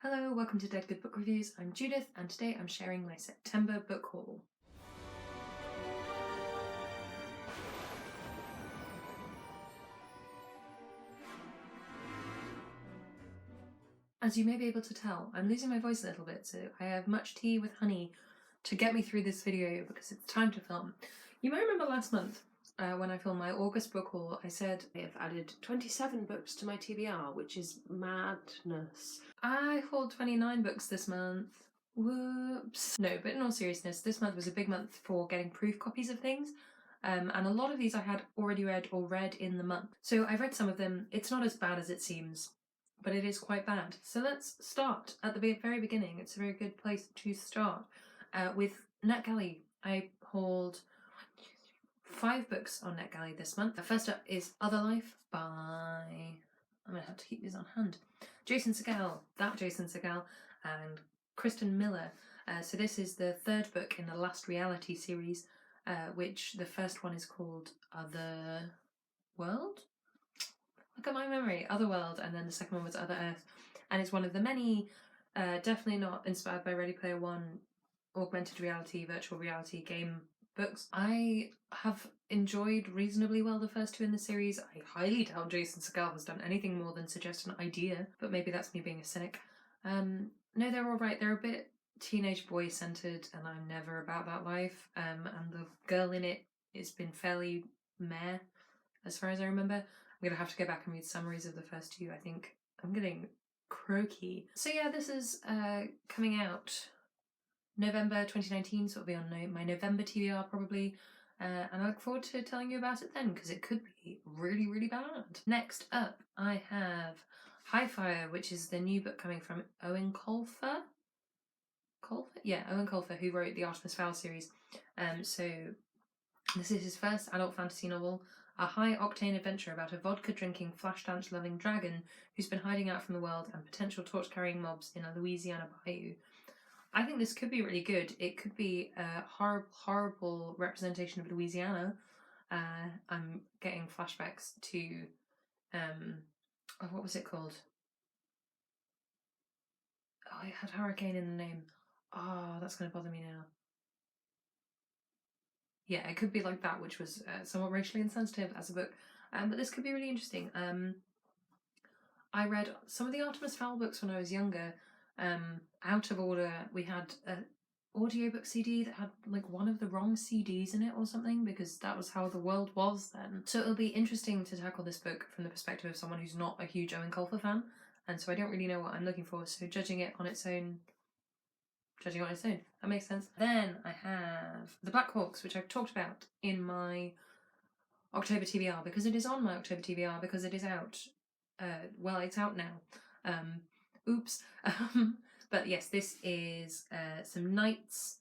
Hello, welcome to Dead Good Book Reviews. I'm Judith, and today I'm sharing my September book haul. As you may be able to tell, I'm losing my voice a little bit, so I have much tea with honey to get me through this video because it's time to film. You might remember last month when I filmed my August book haul, I said I have added 27 books to my TBR, which is madness. I hauled 29 books this month. Whoops. No, but in all seriousness, this month was a big month for getting proof copies of things. And a lot of these I had already read or read in the month. So I've read some of them. It's not as bad as it seems, but it is quite bad. So let's start at the very beginning. It's a very good place to start with NetGalley. I hauled 5 books on NetGalley this month. First up is Other Life by... I'm going to have to keep these on hand. Jason Segel, and Kristen Miller. So this is the third book in the Last Reality series, which the first one is called Other World? Look at my memory. Otherworld, and then the second one was Other Earth. And it's one of the many, definitely not inspired by Ready Player One, augmented reality, virtual reality game books. I have enjoyed reasonably well the first 2 in the series. I highly doubt Jason Segel has done anything more than suggest an idea, but maybe that's me being a cynic. No, they're alright. They're a bit teenage boy centered, and I'm never about that life. And the girl in it has been fairly meh, as far as I remember. I'm gonna have to go back and read summaries of the first 2. I think I'm getting croaky. So yeah, this is coming out November 2019, so it'll be on my November TBR probably. And I look forward to telling you about it then, because it could be really, really bad. Next up, I have High Fire, which is the new book coming from Owen Colfer. Owen Colfer, who wrote the Artemis Fowl series. So this is his first adult fantasy novel, a high-octane adventure about a vodka-drinking, flash-dance-loving dragon who's been hiding out from the world and potential torch-carrying mobs in a Louisiana bayou. I think this could be really good. It could be a horrible, horrible representation of Louisiana. I'm getting flashbacks to, what was it called? Oh, it had hurricane in the name. Oh, that's going to bother me now. Yeah, it could be like that, which was somewhat racially insensitive as a book. But this could be really interesting. I read some of the Artemis Fowl books when I was younger, out of order. We had an audiobook CD that had like one of the wrong CDs in it or something, because that was how the world was then. So it'll be interesting to tackle this book from the perspective of someone who's not a huge Owen Colfer fan, and so I don't really know what I'm looking for, so judging it on its own, that makes sense. Then I have The Black Hawks, which I've talked about in my October TBR, because it is on my October TBR, because it is out. Well, it's out now. Oops. But yes, this is some knights.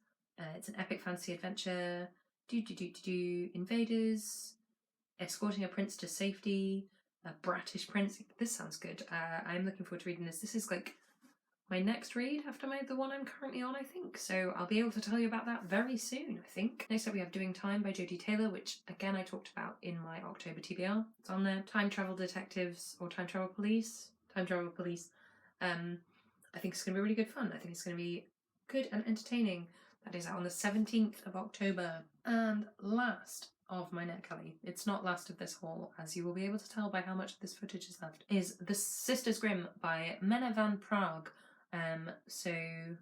It's an epic fantasy adventure. Invaders, escorting a prince to safety, a bratish prince. This sounds good. I'm looking forward to reading this. This is like my next read after the one I'm currently on, I think. So I'll be able to tell you about that very soon, I think. Next up we have Doing Time by Jodie Taylor, which again I talked about in my October TBR. It's on there. Time Travel Detectives, or Time Travel Police. I think it's going to be really good fun. I think it's going to be good and entertaining. That is out on the 17th of October. And last of my NetGalley, it's not last of this haul, as you will be able to tell by how much of this footage is left, is The Sisters Grimm by Mena van Praag. So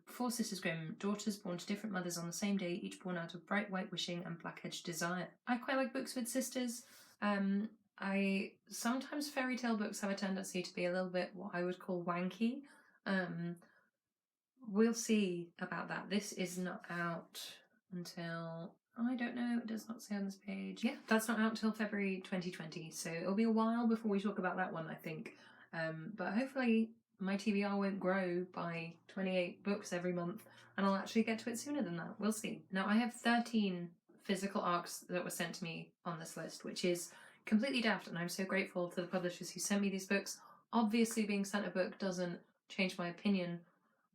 4 Sisters Grimm, daughters born to different mothers on the same day, each born out of bright white wishing and black-edged desire. I quite like books with sisters. Sometimes fairy tale books have a tendency to be a little bit what I would call wanky. We'll see about that. This is not out until, I don't know, it does not say on this page. Yeah, that's not out until February 2020, so it'll be a while before we talk about that one, I think. But hopefully my TBR won't grow by 28 books every month, and I'll actually get to it sooner than that. We'll see. Now, I have 13 physical ARCs that were sent to me on this list, which is completely daft, and I'm so grateful to the publishers who sent me these books. Obviously, being sent a book doesn't change my opinion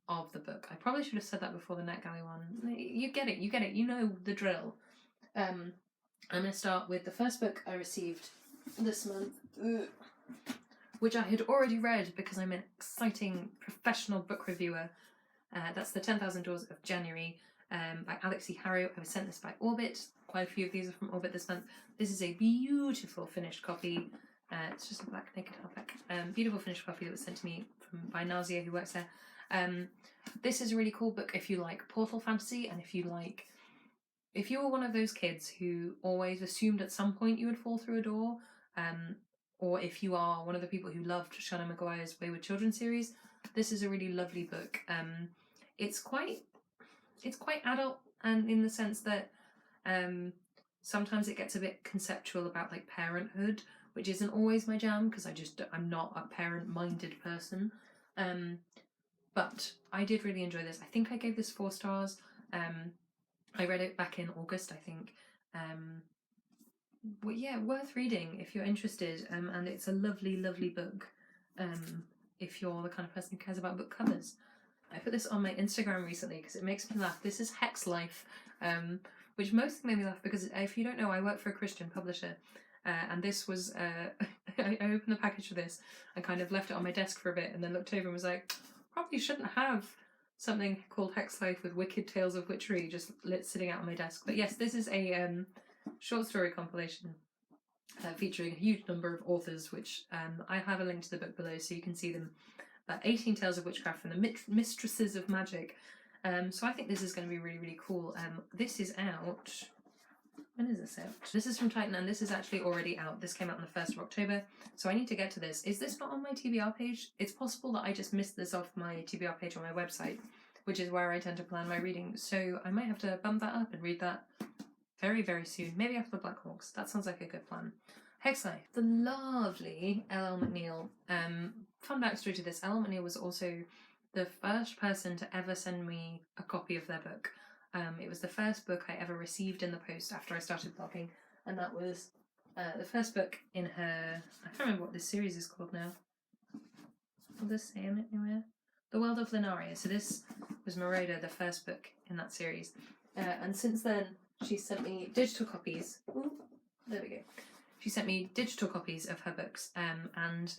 of the book. I probably should have said that before the NetGalley one. You get it, you know the drill. I'm going to start with the first book I received this month, which I had already read because I'm an exciting professional book reviewer. That's The 10,000 Doors of January by Alex E. Harrow. I was sent this by Orbit. Quite a few of these are from Orbit this month. This is a beautiful finished copy. It's just a black naked hardback. Beautiful finished copy that was sent to me by Nazia, who works there. This is a really cool book if you like portal fantasy, and if you were one of those kids who always assumed at some point you would fall through a door, or if you are one of the people who loved Shannon Maguire's Wayward Children series, this is a really lovely book. It's quite adult, and in the sense that sometimes it gets a bit conceptual about like parenthood, which isn't always my jam because I'm not a parent-minded person. But I did really enjoy this. I think I gave this 4 stars. I read it back in August, I think. Well, yeah, worth reading if you're interested. And it's a lovely, lovely book. If you're the kind of person who cares about book covers. I put this on my Instagram recently because it makes me laugh. This is Hex Life, which mostly made me laugh because if you don't know, I work for a Christian publisher. And this was, I opened the package for this and kind of left it on my desk for a bit and then looked over and was like, probably shouldn't have something called Hex Life with wicked tales of witchery just sitting out on my desk. But yes, this is a short story compilation featuring a huge number of authors, which I have a link to the book below so you can see them. 18 Tales of Witchcraft from the Mistresses of Magic. So I think this is going to be really, really cool. This is out... When is this out? This is from Titan, and this is actually already out. This came out on the 1st of October, so I need to get to this. Is this not on my TBR page? It's possible that I just missed this off my TBR page on my website, which is where I tend to plan my reading, so I might have to bump that up and read that very, very soon. Maybe after the Black Hawks. That sounds like a good plan. Hex Life. The lovely L.L. McNeil. Fun backstory to this. L.L. McNeil was also the first person to ever send me a copy of their book. It was the first book I ever received in the post after I started blogging, and that was the first book in her... I can't remember what this series is called now. Will this say on it anywhere? The World of Lunaria. So this was Moroder, the first book in that series. And since then, she sent me digital copies. Ooh, there we go. She sent me digital copies of her books, and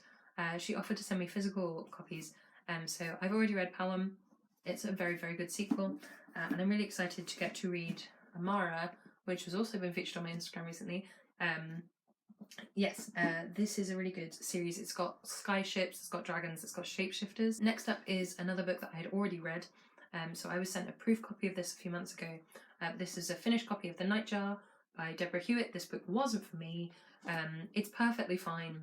she offered to send me physical copies. So I've already read Palom. It's a very, very good sequel, and I'm really excited to get to read Amara, which has also been featured on my Instagram recently. Yes, this is a really good series. It's got sky ships, it's got dragons, it's got shapeshifters. Next up is another book that I had already read. So I was sent a proof copy of this a few months ago. This is a finished copy of The Nightjar by Deborah Hewitt. This book wasn't for me. It's perfectly fine.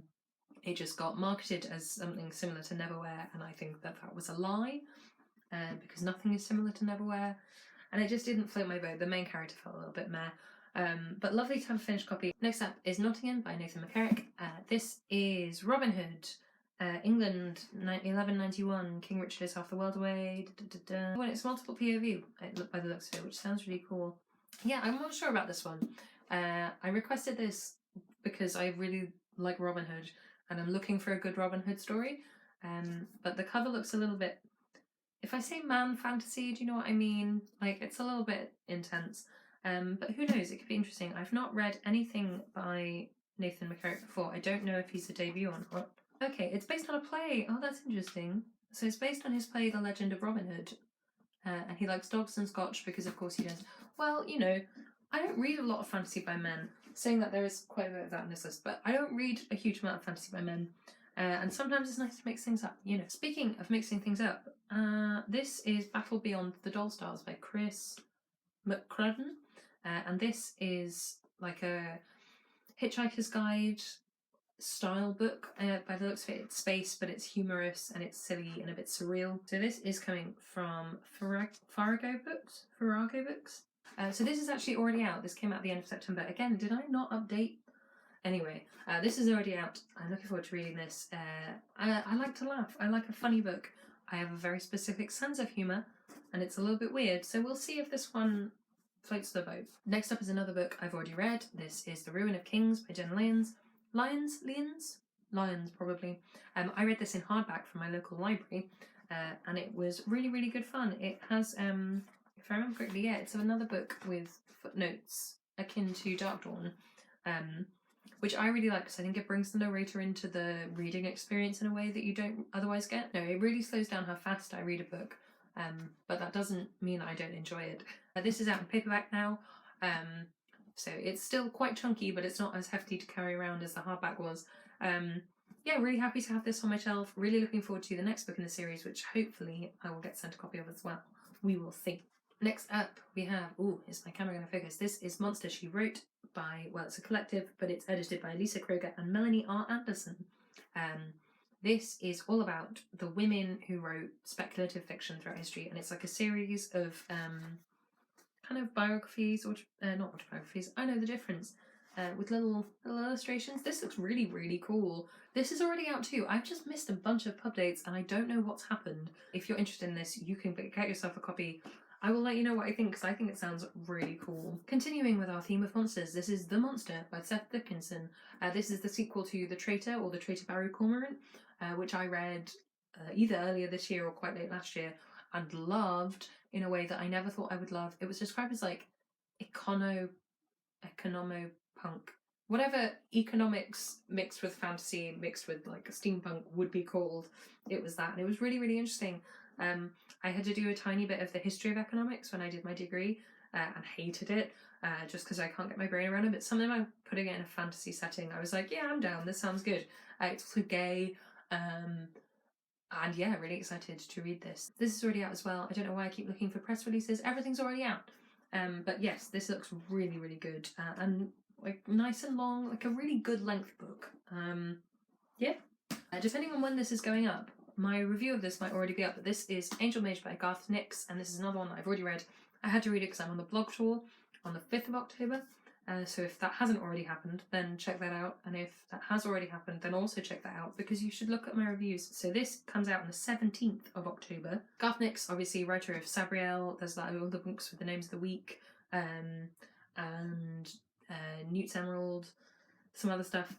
It just got marketed as something similar to Neverwhere, and I think that was a lie, because nothing is similar to Neverwhere, and it just didn't float my boat. The main character felt a little bit meh, but lovely to have a finished copy. Next up is Nottingham by Nathan McCarrick. This is Robin Hood, England, 1191, King Richard is half the world away, Well, it's multiple POV by the looks of it, which sounds really cool. Yeah, I'm not sure about this one. I requested this because I really like Robin Hood, and I'm looking for a good Robin Hood story, but the cover looks a little bit... If I say man fantasy, do you know what I mean? Like, it's a little bit intense, but who knows, it could be interesting. I've not read anything by Nathan McCarrick before. I don't know if he's a debut or not. Okay, it's based on a play. Oh, that's interesting. So it's based on his play The Legend of Robin Hood, and he likes dogs and scotch because of course he does. Well, you know, I don't read a lot of fantasy by men, saying that there is quite a bit of that in this list, but I don't read a huge amount of fantasy by men. And sometimes it's nice to mix things up, you know. Speaking of mixing things up, this is Battle Beyond the Doll Stars by Chris McCrudden, and this is like a Hitchhiker's Guide style book. By the looks of it, it's space, but it's humorous and it's silly and a bit surreal. So this is coming from Farrago Books. So this is actually already out. This came out at the end of September. Again, did I not update? Anyway, this is already out. I'm looking forward to reading this. I like to laugh. I like a funny book. I have a very specific sense of humour, and it's a little bit weird, so we'll see if this one floats the boat. Next up is another book I've already read. This is The Ruin of Kings by Jen Lyons. Lyons, probably. I read this in hardback from my local library, and it was really, really good fun. It has, if I remember correctly, yeah, it's another book with footnotes akin to Dark Dawn, which I really like because I think it brings the narrator into the reading experience in a way that you don't otherwise get. No, it really slows down how fast I read a book, but that doesn't mean I don't enjoy it. This is out in paperback now, so it's still quite chunky, but it's not as hefty to carry around as the hardback was. Yeah, really happy to have this on my shelf. Really looking forward to the next book in the series, which hopefully I will get sent a copy of as well. We will see. Next up, we have, is my camera going to focus? This is Monster She Wrote by, well, it's a collective, but it's edited by Lisa Kroger and Melanie R. Anderson. This is all about the women who wrote speculative fiction throughout history, and it's like a series of kind of biographies, or not autobiographies, I know the difference, with little illustrations. This looks really, really cool. This is already out too. I've just missed a bunch of pub dates and I don't know what's happened. If you're interested in this, you can get yourself a copy. I will let you know what I think because I think it sounds really cool. Continuing with our theme of monsters, this is The Monster by Seth Dickinson. This is the sequel to The Traitor, or The Traitor Barry Cormoran, which I read either earlier this year or quite late last year and loved in a way that I never thought I would love. It was described as like economopunk, whatever economics mixed with fantasy mixed with like steampunk would be called. It was that, and it was really, really interesting. I had to do a tiny bit of the history of economics when I did my degree, and hated it, just because I can't get my brain around it. But something about putting it in a fantasy setting, I was like, yeah, I'm down. This sounds good. It's also gay, and yeah, really excited to read this. This is already out as well. I don't know why I keep looking for press releases. Everything's already out. But yes, this looks really, really good, and like nice and long, like a really good length book. Yeah. Depending on when this is going up, my review of this might already be up, but this is Angel Mage by Garth Nix, and this is another one that I've already read. I had to read it because I'm on the blog tour on the 5th of October, so if that hasn't already happened, then check that out, and if that has already happened, then also check that out, because you should look at my reviews. So this comes out on the 17th of October. Garth Nix, obviously writer of Sabriel, there's like all the books with the names of the week, and Newt's Emerald, some other stuff.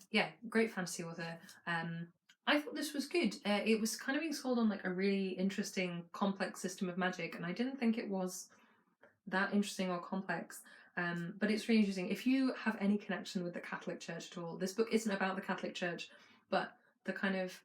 Yeah, great fantasy author. I thought this was good. It was kind of being sold on like a really interesting, complex system of magic, and I didn't think it was that interesting or complex. But it's really interesting. If you have any connection with the Catholic Church at all, this book isn't about the Catholic Church, but the kind of,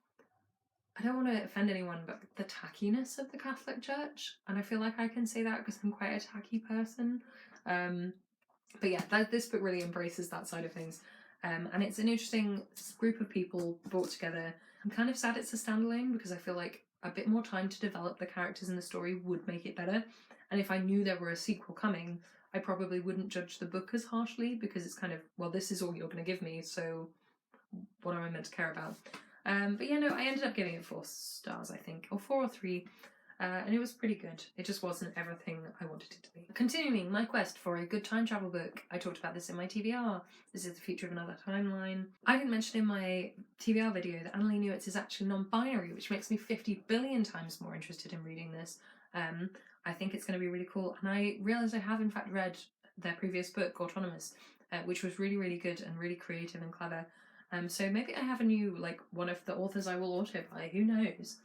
I don't want to offend anyone, but the tackiness of the Catholic Church. And I feel like I can say that because I'm quite a tacky person. But yeah, this book really embraces that side of things. And it's an interesting group of people brought together. I'm kind of sad it's a standalone because I feel like a bit more time to develop the characters in the story would make it better. And if I knew there were a sequel coming, I probably wouldn't judge the book as harshly because it's kind of, well, this is all you're going to give me, so what am I meant to care about? But yeah, no, I ended up giving it 4 stars, I think, or 4 or 3. And it was pretty good. It just wasn't everything I wanted it to be. Continuing my quest for a good time travel book. I talked about this in my TBR. This is The Future of Another Timeline. I didn't mention in my TBR video that Annalee Newitz is actually non-binary, which makes me 50 billion times more interested in reading this. I think it's going to be really cool. And I realised I have in fact read their previous book, Autonomous, which was really, really good and really creative and clever. So maybe I have a new, like, one of the authors I will auto by, who knows?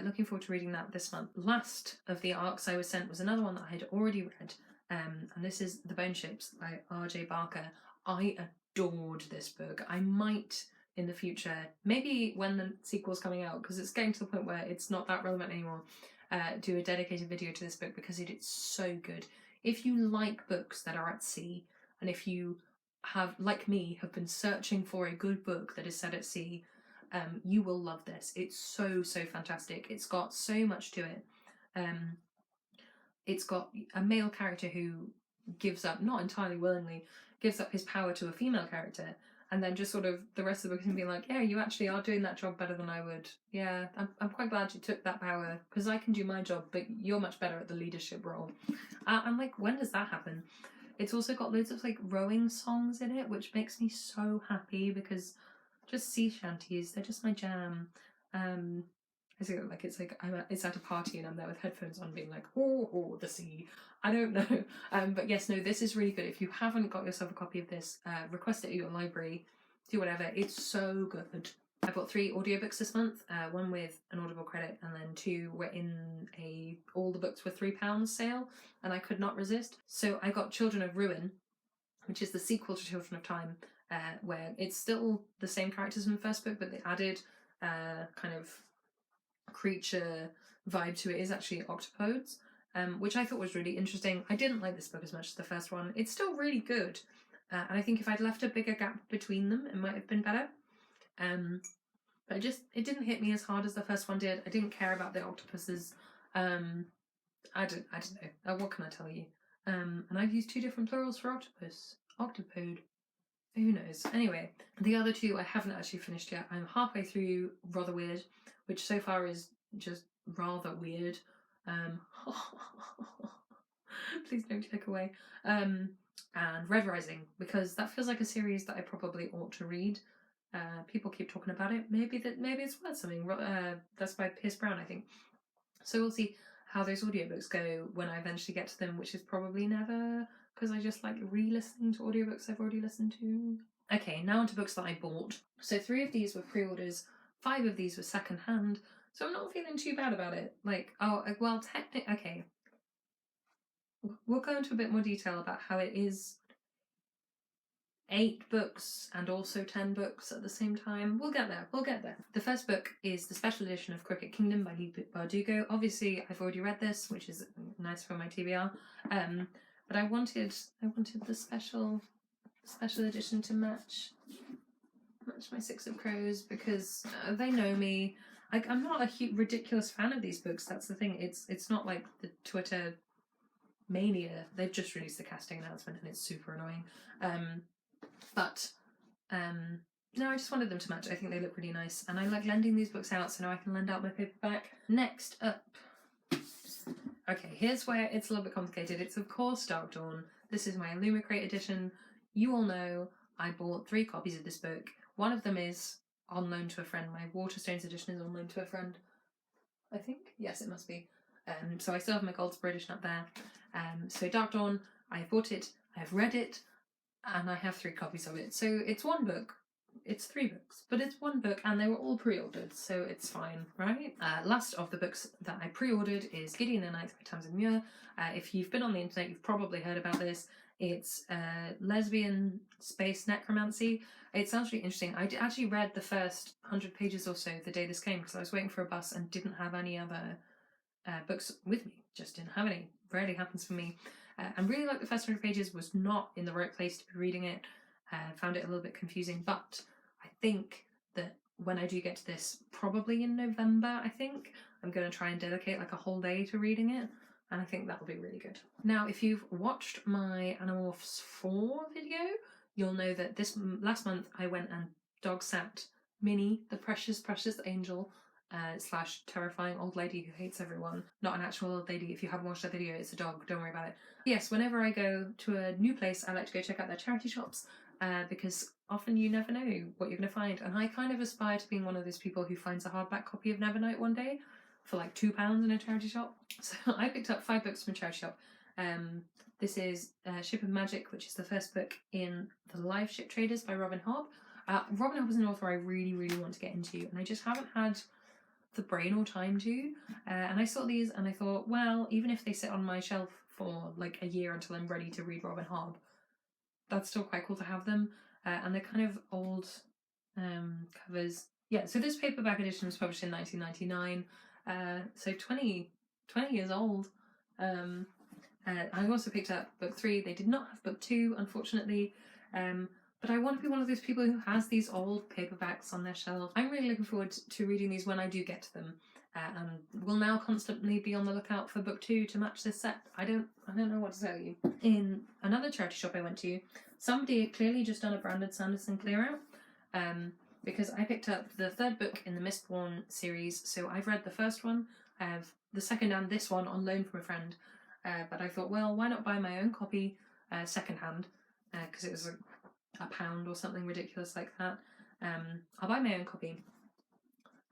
Looking forward to reading that this month. Last of the arcs I was sent was another one that I had already read, and this is The Bone Ships by R.J. Barker. I adored this book. I might in the future, maybe when the sequel's coming out, because it's getting to the point where it's not that relevant anymore, do a dedicated video to this book because it is so good. If you like books that are at sea, and if you have, like me, have been searching for a good book that is set at sea, you will love this. It's so, so fantastic. It's got so much to it. It's got a male character who gives up, not entirely willingly, gives up his power to a female character, and then just sort of the rest of the book is being like, yeah, you actually are doing that job better than I would. Yeah, I'm quite glad you took that power, because I can do my job, but you're much better at the leadership role. I'm like, when does that happen? It's also got loads of like rowing songs in it, which makes me so happy because just sea shanties, they're just my jam. It's at a party and I'm there with headphones on being like, oh, the sea. I don't know. But yes, no, this is really good. If you haven't got yourself a copy of this, request it at your library, do whatever. It's so good. I bought 3 audiobooks this month, one with an Audible credit, and then 2 were in a all the books were £3 sale, and I could not resist. So I got Children of Ruin, which is the sequel to Children of Time, where it's still the same characters from the first book, but they added kind of creature vibe to it. Is actually octopodes, which I thought was really interesting. I didn't like this book as much as the first one. It's still really good, and I think if I'd left a bigger gap between them, it might have been better. But it didn't hit me as hard as the first one did. I didn't care about the octopuses. I don't know. What can I tell you? And I've used 2 different plurals for octopus. Octopode. Who knows? Anyway, the other 2 I haven't actually finished yet. I'm halfway through Rather Weird, which so far is just rather weird. Please don't click away. And Red Rising, because that feels like a series that I probably ought to read. People keep talking about it. Maybe it's worth something. That's by Pierce Brown, I think. So we'll see how those audiobooks go when I eventually get to them, which is probably never, because I just like re-listening to audiobooks I've already listened to. Okay, now onto books that I bought. So 3 of these were pre-orders, 5 of these were second-hand, so I'm not feeling too bad about it. Like, oh, well, technically, okay. We'll go into a bit more detail about how it is 8 books and also 10 books at the same time. We'll get there. The first book is the special edition of Cricket Kingdom by Lee Bardugo. Obviously, I've already read this, which is nice for my TBR. But I wanted the special edition to match my 6 of Crows, because they know me. Like, I'm not a ridiculous fan of these books. That's the thing. It's not like the Twitter mania. They've just released the casting announcement and it's super annoying. No, I just wanted them to match. I think they look really nice, and I like lending these books out, so now I can lend out my paperback. Next up, okay, here's where it's a little bit complicated. It's of course Dark Dawn. This is my Illumicrate edition. You all know I bought 3 copies of this book. One of them is on loan to a friend. My Waterstones edition is on loan to a friend, I think. Yes, it must be. So I still have my Goldspur edition up there. So Dark Dawn, I've bought it, I've read it, and I have 3 copies of it. So it's 1 book. It's 3 books, but it's 1 book, and they were all pre-ordered, so it's fine, right? Last of the books that I pre-ordered is Gideon and Knights by Tamsin Muir. If you've been on the internet, you've probably heard about this. It's lesbian space necromancy. It sounds really interesting. I actually read the first 100 pages or so the day this came, because I was waiting for a bus and didn't have any other books with me. Just didn't have any. Rarely happens for me. And really like the first 100 pages, was not in the right place to be reading it. Found it a little bit confusing, but I think that when I do get to this, probably in November, I think, I'm going to try and dedicate like a whole day to reading it, and I think that'll be really good. Now, if you've watched my Animorphs 4 video, you'll know that last month I went and dog sat Minnie, the precious angel, / terrifying old lady who hates everyone. Not an actual old lady. If you haven't watched that video, it's a dog. Don't worry about it. Yes, whenever I go to a new place, I like to go check out their charity shops, because often you never know what you're going to find. And I kind of aspire to being one of those people who finds a hardback copy of Nevernight one day for like £2 in a charity shop. So I picked up 5 books from a charity shop. This is Ship of Magic, which is the first book in the Live Ship Traders by Robin Hobb. Robin Hobb is an author I really, really want to get into, and I just haven't had the brain or time to. And I saw these and I thought, well, even if they sit on my shelf for like a year until I'm ready to read Robin Hobb, that's still quite cool to have them. And they're kind of old covers. Yeah, so this paperback edition was published in 1999, so 20 years old. I also picked up book 3. They did not have book 2, unfortunately, but I want to be one of those people who has these old paperbacks on their shelf. I'm really looking forward to reading these when I do get to them, and will now constantly be on the lookout for book 2 to match this set. I don't know what to tell you. In another charity shop I went to, somebody had clearly just done a Brandon Sanderson clear out, because I picked up the 3rd book in the Mistborn series. So I've read the first one, I have the second and this one on loan from a friend, but I thought, well, why not buy my own copy secondhand, because it was £1 or something ridiculous like that. I'll buy my own copy,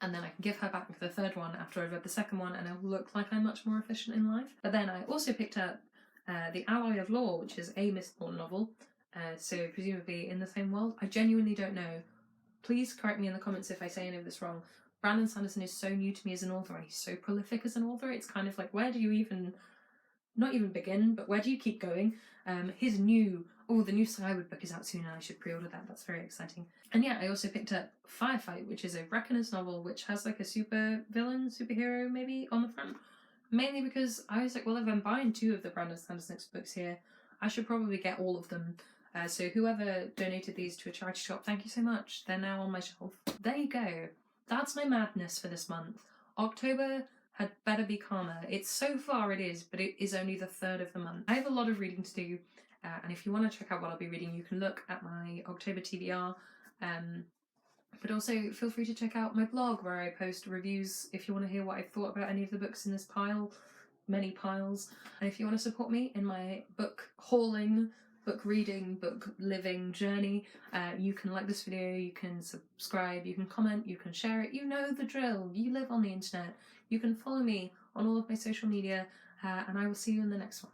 and then I can give her back the 3rd one after I've read the 2nd one, and it'll look like I'm much more efficient in life. But then I also picked up The Alloy of Law, which is a Mistborn novel, so presumably in the same world. I genuinely don't know. Please correct me in the comments if I say any of this wrong. Brandon Sanderson is so new to me as an author, and he's so prolific as an author. It's kind of like, where do you even not even begin, but where do you keep going? The new Skywood book is out soon and I should pre-order that. That's very exciting. And yeah, I also picked up Firefight, which is a Reckoners novel, which has like a superhero maybe on the front. Mainly because I was like, well, if I'm buying 2 of the Brandon Sanderson books here, I should probably get all of them. So whoever donated these to a charity shop, thank you so much. They're now on my shelf. There you go. That's my madness for this month. October had better be calmer. So far it is, but it is only the 3rd of the month. I have a lot of reading to do, and if you want to check out what I'll be reading, you can look at my October TBR. But also feel free to check out my blog where I post reviews if you want to hear what I've thought about any of the books in this pile. Many piles. And if you want to support me in my book hauling, book reading, book living journey, you can like this video, you can subscribe, you can comment, you can share it. You know the drill. You live on the internet. You can follow me on all of my social media, and I will see you in the next one.